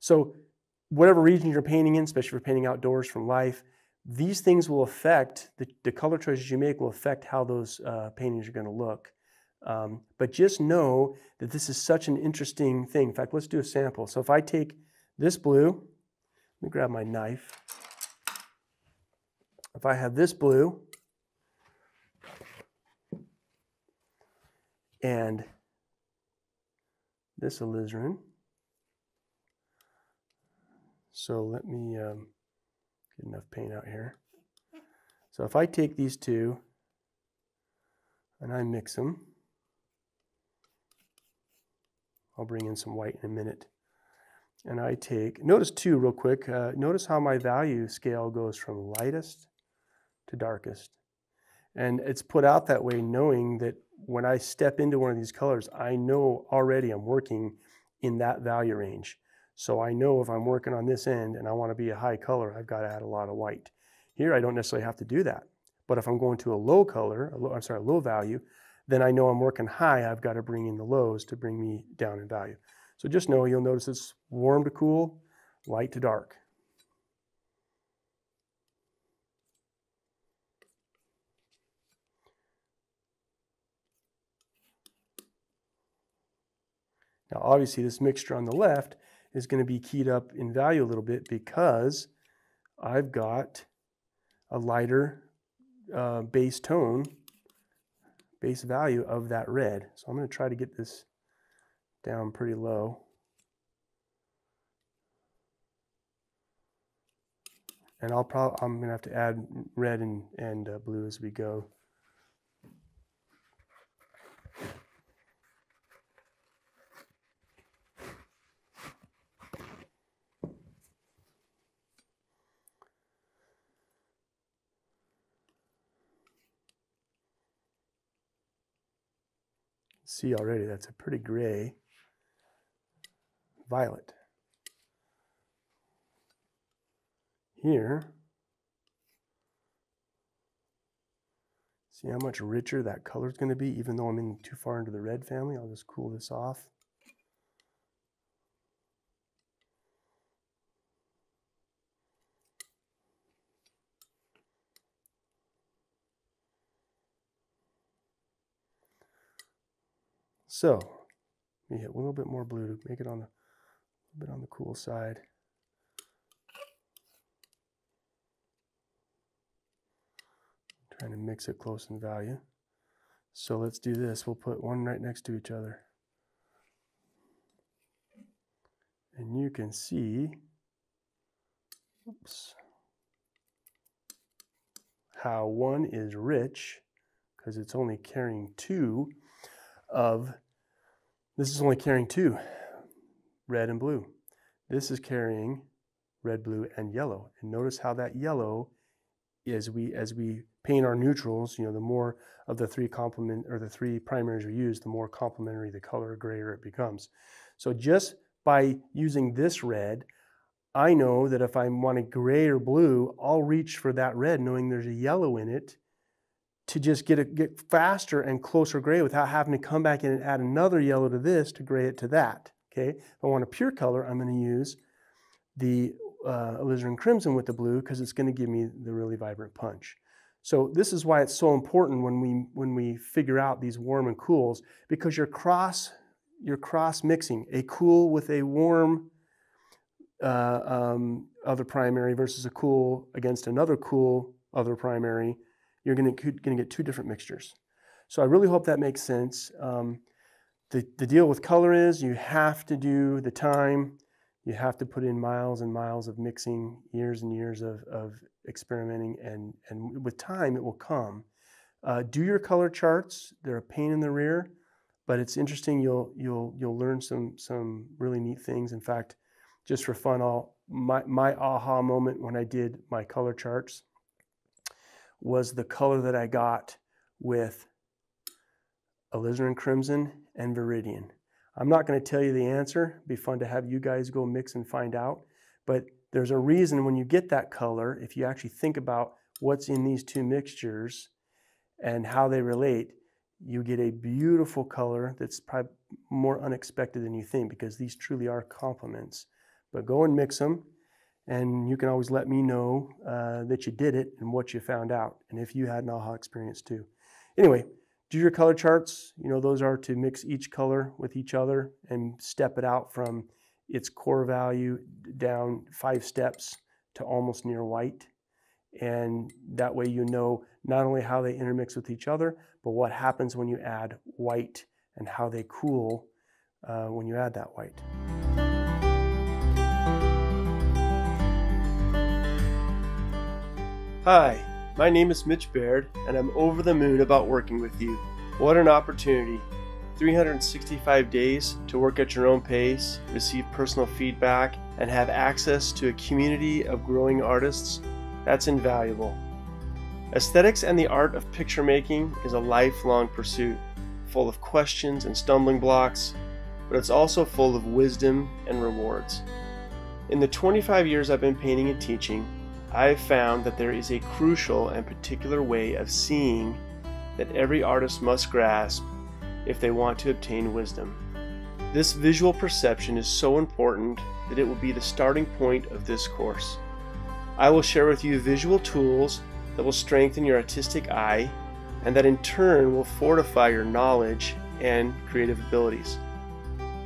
So whatever region you're painting in, especially if you're painting outdoors from life, these things will affect, the color choices you make will affect how those paintings are going to look. But just know that this is such an interesting thing. In fact, let's do a sample. So if I take this blue, let me grab my knife. If I have this blue and this alizarin, so let me get enough paint out here. So if I take these two and I mix them, I'll bring in some white in a minute. And I take, notice too real quick, notice how my value scale goes from lightest to darkest. And it's put out that way knowing that when I step into one of these colors, I know already I'm working in that value range. So I know if I'm working on this end and I want to be a high color, I've got to add a lot of white. Here I don't necessarily have to do that. But if I'm going to a low color, a low value, then I know I'm working high, I've got to bring in the lows to bring me down in value. So just know, you'll notice it's warm to cool, light to dark. Now obviously this mixture on the left is going to be keyed up in value a little bit because I've got a lighter base tone, base value of that red. So I'm going to try to get this down pretty low. And I'm going to have to add red and blue as we go. See already that's a pretty gray violet. Here, see how much richer that color is going to be, even though I'm in too far into the red family. I'll just cool this off. So, let me hit a little bit more blue to make it on a bit on the cool side. Trying to mix it close in value. So let's do this. We'll put one right next to each other. And you can see, oops, how one is rich because it's only carrying two of, this is only carrying two, red and blue. This is carrying red, blue, and yellow. And notice how that yellow, as we paint our neutrals, you know, the more of the three complement or the three primaries we use, the more complementary the color, grayer it becomes. So just by using this red, I know that if I want a gray or blue, I'll reach for that red knowing there's a yellow in it to just get faster and closer gray without having to come back in and add another yellow to this to gray it to that. Okay, if I want a pure color, I'm going to use the alizarin crimson with the blue because it's going to give me the really vibrant punch. So this is why it's so important when we figure out these warm and cools, because you're cross mixing a cool with a warm other primary versus a cool against another cool other primary. You're going to get two different mixtures. So I really hope that makes sense. The deal with color is you have to do the time. You have to put in miles and miles of mixing, years and years of experimenting, and with time it will come. Do your color charts. They're a pain in the rear, but it's interesting. You'll learn some really neat things. In fact, just for fun, my aha moment when I did my color charts was the color that I got with alizarin crimson and viridian. I'm not going to tell you the answer. It'd be fun to have you guys go mix and find out. But there's a reason when you get that color, if you actually think about what's in these two mixtures and how they relate, you get a beautiful color that's probably more unexpected than you think, because these truly are complements. But go and mix them, and you can always let me know that you did it and what you found out, and if you had an aha experience too. Anyway, do your color charts. You know, those are to mix each color with each other and step it out from its core value down 5 steps to almost near white. And that way you know not only how they intermix with each other, but what happens when you add white and how they cool when you add that white. Hi, my name is Mitch Baird, and I'm over the moon about working with you. What an opportunity. 365 days to work at your own pace, receive personal feedback, and have access to a community of growing artists. That's invaluable. Aesthetics and the art of picture making is a lifelong pursuit, full of questions and stumbling blocks, but it's also full of wisdom and rewards. In the 25 years I've been painting and teaching, I've found that there is a crucial and particular way of seeing that every artist must grasp if they want to obtain wisdom. This visual perception is so important that it will be the starting point of this course. I will share with you visual tools that will strengthen your artistic eye and that in turn will fortify your knowledge and creative abilities.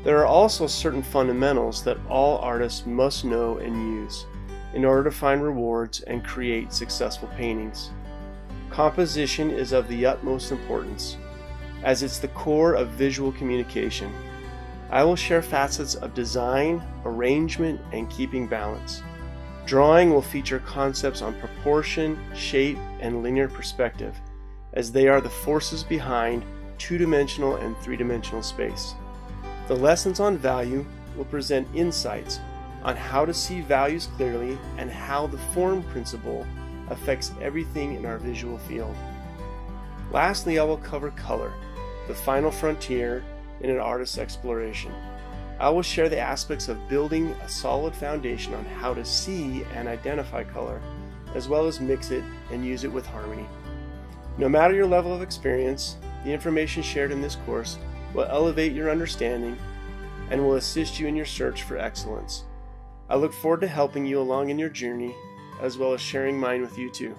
There are also certain fundamentals that all artists must know and use in order to find rewards and create successful paintings. Composition is of the utmost importance, as it's the core of visual communication. I will share facets of design, arrangement, and keeping balance. Drawing will feature concepts on proportion, shape, and linear perspective, as they are the forces behind two-dimensional and three-dimensional space. The lessons on value will present insights on how to see values clearly and how the form principle affects everything in our visual field. Lastly, I will cover color, the final frontier in an artist's exploration. I will share the aspects of building a solid foundation on how to see and identify color, as well as mix it and use it with harmony. No matter your level of experience, the information shared in this course will elevate your understanding and will assist you in your search for excellence. I look forward to helping you along in your journey, as well as sharing mine with you too.